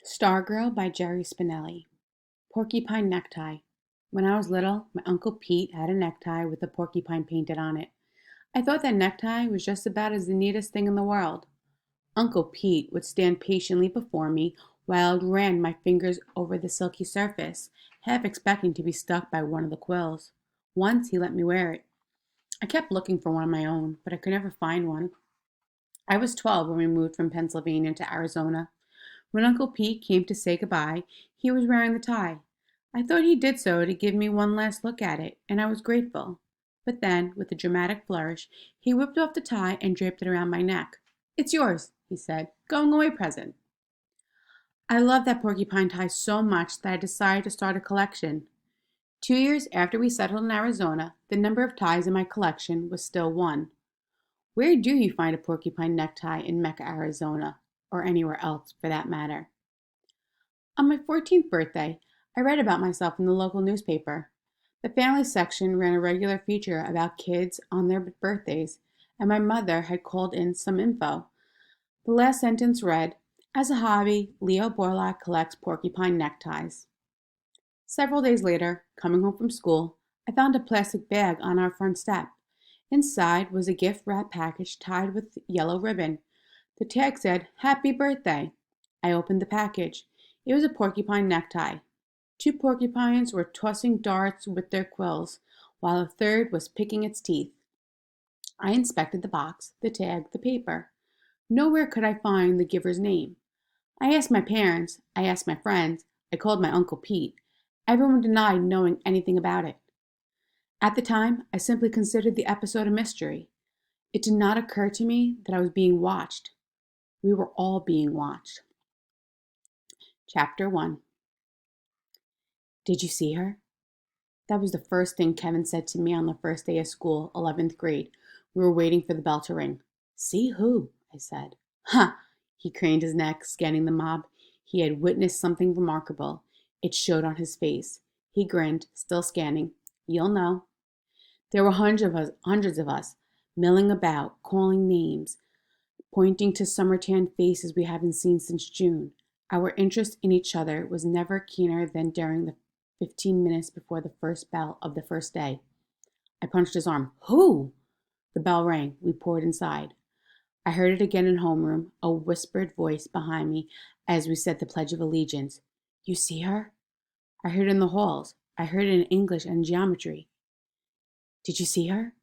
Stargirl by Jerry Spinelli. Porcupine Necktie. When I was little, my Uncle Pete had a necktie with a porcupine painted on it. I thought that necktie was just about as the neatest thing in the world. Uncle Pete would stand patiently before me while I ran my fingers over the silky surface, half expecting to be stuck by one of the quills. Once he let me wear it. I kept looking for one of my own, but I could never find one. I was 12 when we moved from Pennsylvania to Arizona. When Uncle Pete came to say goodbye, he was wearing the tie. I thought he did so to give me one last look at it, and I was grateful. But then, with a dramatic flourish, he whipped off the tie and draped it around my neck. "It's yours," he said. "Going away present." I loved that porcupine tie so much that I decided to start a collection. 2 years after we settled in Arizona, the number of ties in my collection was still one. Where do you find a porcupine necktie in Mecca, Arizona, or anywhere else for that matter? On my 14th birthday, I read about myself in the local newspaper. The family section ran a regular feature about kids on their birthdays, and my mother had called in some info. The last sentence read, "As a hobby, Leo Borlaug collects porcupine neckties." Several days later, coming home from school, I found a plastic bag on our front step. Inside was a gift wrap package tied with yellow ribbon. The tag said, "Happy birthday." I opened the package. It was a porcupine necktie. Two porcupines were tossing darts with their quills, while a third was picking its teeth. I inspected the box, the tag, the paper. Nowhere could I find the giver's name. I asked my parents, I asked my friends, I called my Uncle Pete. Everyone denied knowing anything about it. At the time, I simply considered the episode a mystery. It did not occur to me that I was being watched. We were all being watched. Chapter 1. Did you see her? That was the first thing Kevin said to me on the first day of school, 11th grade. We were waiting for the bell to ring. "See who?" I said. "Huh!" He craned his neck, scanning the mob. He had witnessed something remarkable. It showed on his face. He grinned, still scanning. "You'll know." There were hundreds of us, milling about, calling names, pointing to summer tan faces we haven't seen since June. Our interest in each other was never keener than during the 15 minutes before the first bell of the first day. I punched his arm. "Who?" The bell rang. We poured inside. I heard it again in homeroom, a whispered voice behind me as we said the Pledge of Allegiance. "You see her?" I heard it in the halls. I heard it in English and geometry. "Did you see her?"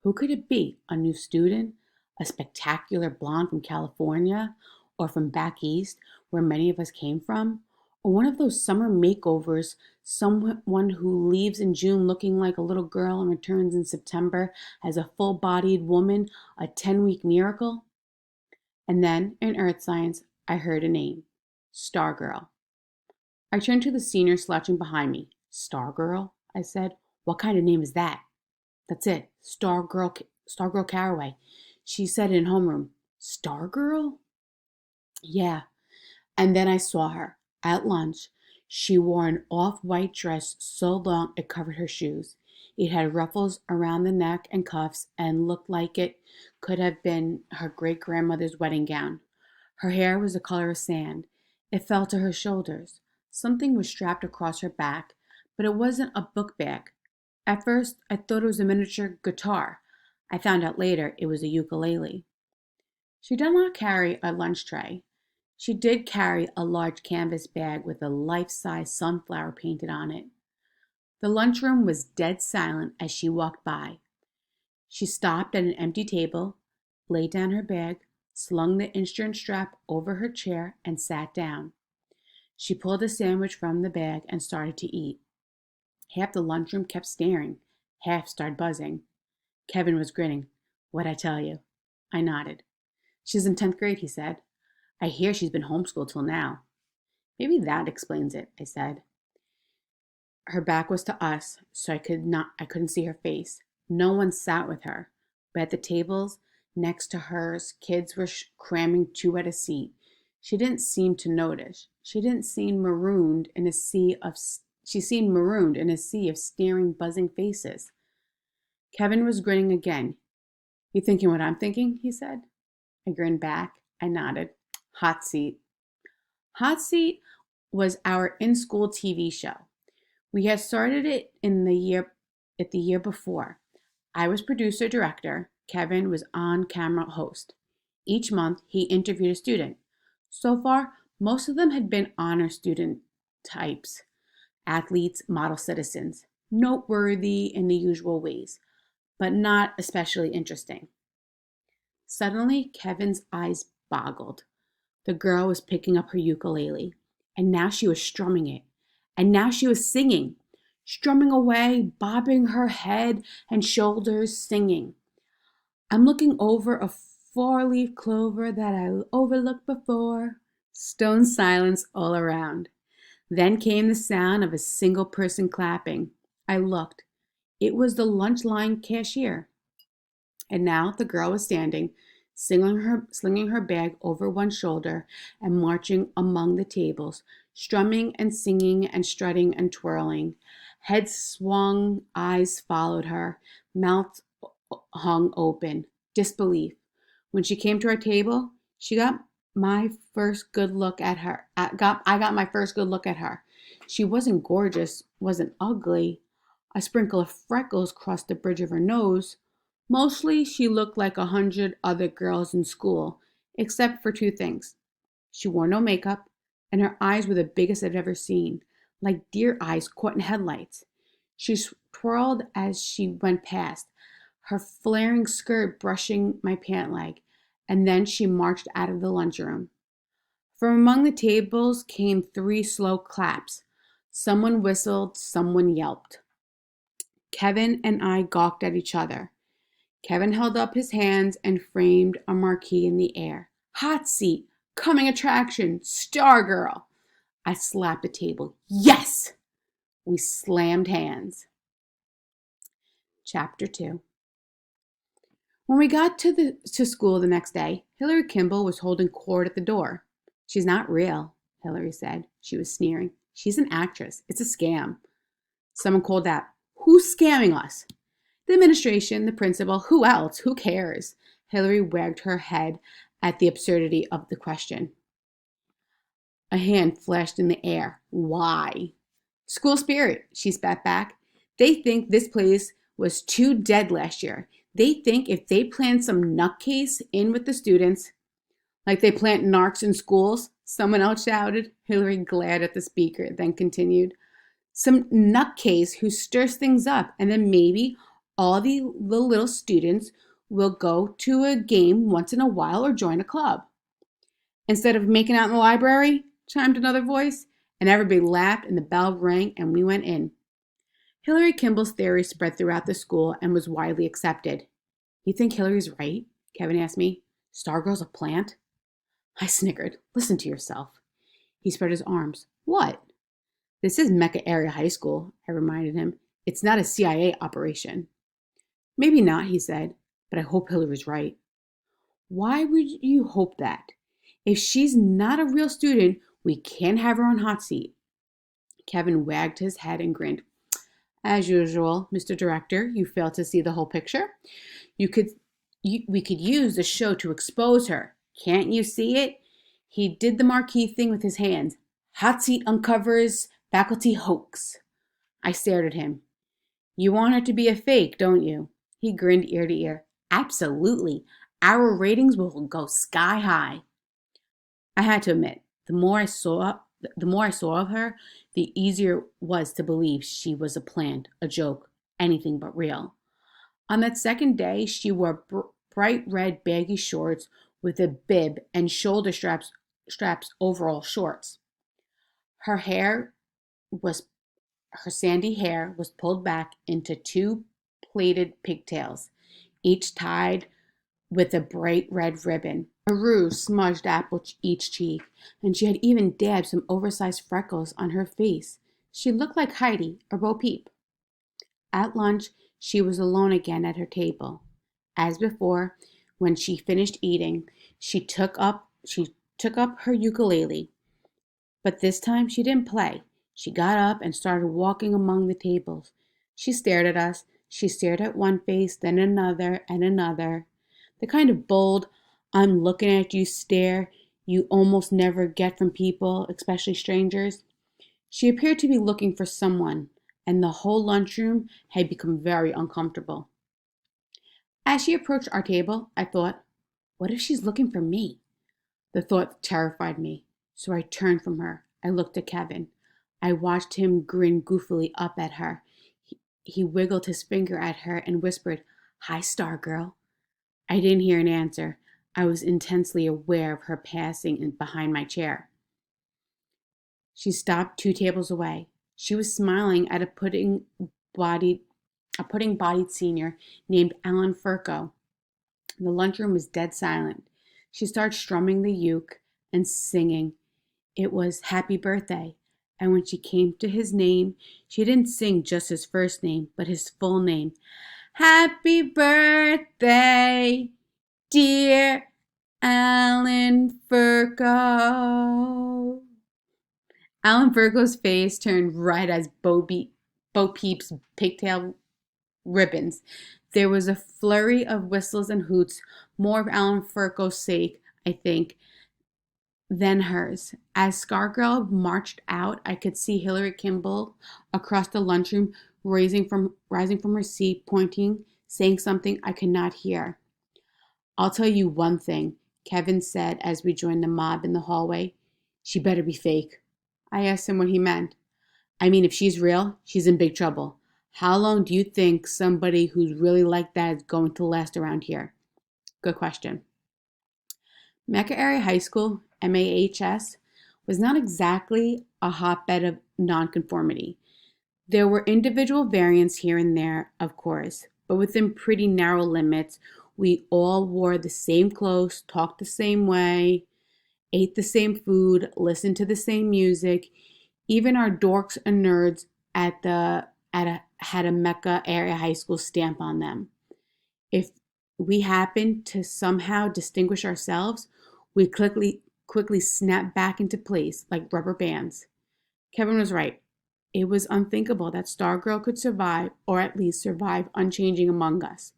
Who could it be? A new student? A spectacular blonde from California? Or from back east, where many of us came from? Or one of those summer makeovers, someone who leaves in June looking like a little girl and returns in September as a full-bodied woman, a 10-week miracle? And then, in earth science, I heard a name. Stargirl. I turned to the senior slouching behind me. "Stargirl?" I said. "What kind of name is that?" "That's it. Stargirl Caraway. She said it in homeroom." "Stargirl?" "Yeah." And then I saw her. At lunch. She wore an off-white dress so long it covered her shoes. It had ruffles around the neck and cuffs and looked like it could have been her great-grandmother's wedding gown. Her hair was the color of sand. It fell to her shoulders. Something was strapped across her back, but it wasn't a book bag. At first, I thought it was a miniature guitar. I found out later it was a ukulele. She did not carry a lunch tray. She did carry a large canvas bag with a life-size sunflower painted on it. The lunchroom was dead silent as she walked by. She stopped at an empty table, laid down her bag, slung the insurance strap over her chair, and sat down. She pulled a sandwich from the bag and started to eat. Half the lunchroom kept staring. Half started buzzing. Kevin was grinning. "What'd I tell you?" I nodded. "She's in 10th grade, he said. "I hear she's been homeschooled till now." "Maybe that explains it," I said. Her back was to us, so I couldn't see her face. No one sat with her, but at the tables next to hers, kids were cramming two at a seat. She didn't seem to notice. She seemed marooned in a sea of staring, buzzing faces. Kevin was grinning again. "You thinking what I'm thinking?" he said. I grinned back. I nodded. "Hot seat." Hot Seat was our in-school TV show. We had started it the year before. I was producer director. Kevin was on-camera host. Each month, he interviewed a student. So far, most of them had been honor student types, athletes, model citizens, noteworthy in the usual ways, but not especially interesting. Suddenly, Kevin's eyes boggled. The girl was picking up her ukulele, and now she was strumming it. And now she was singing, strumming away, bobbing her head and shoulders, singing. I'm looking over a four-leaf clover that I overlooked before. Stone silence all around. Then came the sound of a single person clapping. I looked. It was the lunch line cashier. And now the girl was standing, slinging her bag over one shoulder and marching among the tables, strumming and singing and strutting and twirling. Head swung, eyes followed her, mouth hung open, disbelief. When she came to our table, she got my first good look at her. I got my first good look at her. She wasn't gorgeous, wasn't ugly. A sprinkle of freckles crossed the bridge of her nose. Mostly, she looked like 100 other girls in school, except for two things. She wore no makeup, and her eyes were the biggest I've ever seen, like deer eyes caught in headlights. She twirled as she went past, her flaring skirt brushing my pant leg, and then she marched out of the lunchroom. From among the tables came 3 slow claps. Someone whistled, someone yelped. Kevin and I gawked at each other. Kevin held up his hands and framed a marquee in the air. Hot Seat, coming attraction, star girl. I slapped the table. Yes! We slammed hands. Chapter 2. When we got to school the next day, Hillary Kimball was holding court at the door. She's not real, Hillary said. She was sneering. She's an actress. It's a scam. Someone called out, Who's scamming us? The administration, the principal, who else? Who cares? Hillary wagged her head at the absurdity of the question. A hand flashed in the air. Why? School spirit, she spat back. They think this place was too dead last year. They think if they plant some nutcase in with the students, like they plant narcs in schools, someone else shouted. Hillary glared at the speaker, then continued. Some nutcase who stirs things up, and then maybe all the little students will go to a game once in a while or join a club. Instead of making out in the library, chimed another voice, and everybody laughed and the bell rang and we went in. Hillary Kimball's theory spread throughout the school and was widely accepted. You think Hillary's right? Kevin asked me. Stargirl's a plant? I snickered. Listen to yourself. He spread his arms. What? This is Mecca Area High School, I reminded him. It's not a CIA operation. Maybe not, he said, but I hope Hillary's right. Why would you hope that? If she's not a real student, we can't have her on Hot Seat. Kevin wagged his head and grinned. As usual, Mr. Director, you failed to see the whole picture. We could use the show to expose her. Can't you see it? He did the marquee thing with his hands. Hot Seat uncovers faculty hoax. I stared at him. You want her to be a fake, don't you? He grinned ear to ear. Absolutely. Our ratings will go sky high. I had to admit, the more I saw of her, the easier it was to believe she was a plant, a joke, anything but real. On that second day, she wore bright red baggy shorts with a bib and shoulder straps overall shorts. Her sandy hair was pulled back into 2 plaited pigtails, each tied with a bright red ribbon. A rouge smudged each cheek, and she had even dabbed some oversized freckles on her face. She looked like Heidi or Bo Peep. At lunch, she was alone again at her table. As before, when she finished eating, she took up her ukulele. But this time she didn't play. She got up and started walking among the tables. She stared at us. She stared at one face, then another and another. The kind of bold, I'm looking at you stare you almost never get from people, especially strangers. She appeared to be looking for someone, and the whole lunchroom had become very uncomfortable. As she approached our table, I thought, what if she's looking for me? The thought terrified me, so I turned from her. I looked at Kevin. I watched him grin goofily up at her. He wiggled his finger at her and whispered, "Hi, Star Girl." I didn't hear an answer. I was intensely aware of her passing behind my chair. She stopped 2 tables away. She was smiling at a pudding-bodied senior named Alan Furco. The lunchroom was dead silent. She started strumming the uke and singing. It was "Happy Birthday." And when she came to his name, she didn't sing just his first name, but his full name. "Happy birthday, dear Alan Furco." Alan Virgo's face turned red as Bo Peep's pigtail ribbons. There was a flurry of whistles and hoots, more of Alan Furco's sake, I think, than hers. As Scargirl marched out, I could see Hillary Kimball across the lunchroom rising from her seat, pointing, saying something I could not hear. "I'll tell you one thing," Kevin said as we joined the mob in the hallway. "She better be fake." I asked him what he meant. "I mean, if she's real, she's in big trouble. How long do you think somebody who's really like that is going to last around here?" Good question. Mecca Area High School, MAHS, was not exactly a hotbed of nonconformity. There were individual variants here and there, of course, but within pretty narrow limits. We all wore the same clothes, talked the same way, ate the same food, listened to the same music. Even our dorks and nerds had a Mecca Area High School stamp on them. If we happened to somehow distinguish ourselves, we quickly snapped back into place like rubber bands. Kevin was right. It was unthinkable that Stargirl could survive, or at least survive unchanging among us.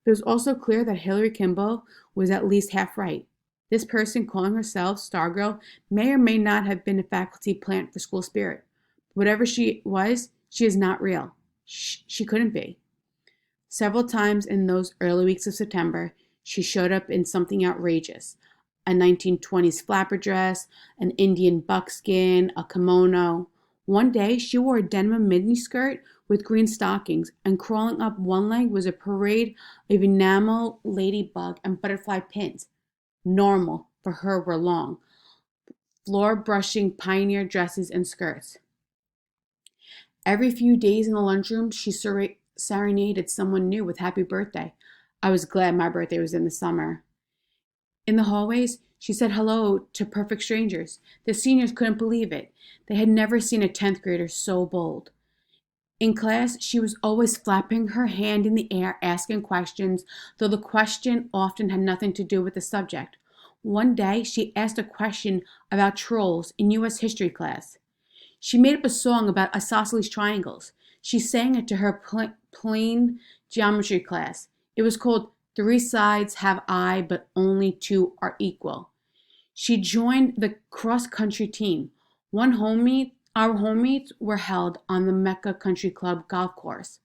But it was also clear that Hillary Kimball was at least half right. This person calling herself Stargirl may or may not have been a faculty plant for school spirit. Whatever she was, she is not real. She couldn't be. Several times in those early weeks of September, she showed up in something outrageous. A 1920s flapper dress, an Indian buckskin, a kimono. One day, she wore a denim miniskirt with green stockings, and crawling up one leg was a parade of enamel ladybug and butterfly pins. Normal for her were long, floor-brushing pioneer dresses and skirts. Every few days in the lunchroom, she serenaded someone new with "Happy Birthday." I was glad my birthday was in the summer. In the hallways, she said hello to perfect strangers. The seniors couldn't believe it. They had never seen a 10th grader so bold. In class, she was always flapping her hand in the air, asking questions, though the question often had nothing to do with the subject. One day, she asked a question about trolls in U.S. history class. She made up a song about isosceles triangles. She sang it to her plain geometry class. It was called "Three Sides Have I, but Only Two Are Equal." She joined the cross-country team. Our home meets were held on the Mecca Country Club golf course.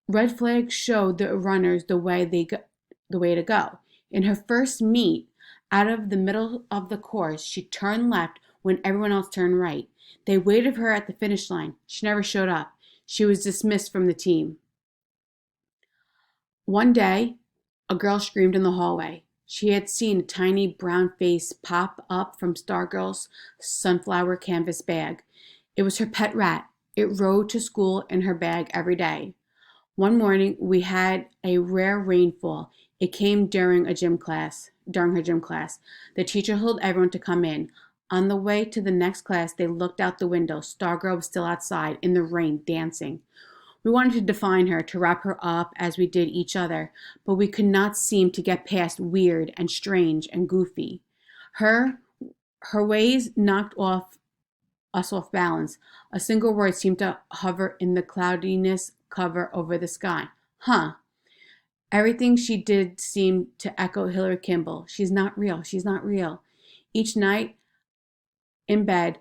Red flags showed the runners the way to go. In her first meet, out of the middle of the course, she turned left when everyone else turned right. They waited for her at the finish line. She never showed up. She was dismissed from the team. One day, a girl screamed in the hallway. She had seen a tiny brown face pop up from Stargirl's sunflower canvas bag. It was her pet rat. It rode to school in her bag every day. One morning, we had a rare rainfall. It came during her gym class. The teacher told everyone to come in. On the way to the next class, they looked out the window. Stargirl was still outside in the rain, dancing. We wanted to define her, to wrap her up as we did each other, but we could not seem to get past weird and strange and goofy. Her ways knocked us off balance. A single word seemed to hover in the cloudiness cover over the sky. Huh. Everything she did seemed to echo Hillary Kimball. She's not real. She's not real. Each night in bed,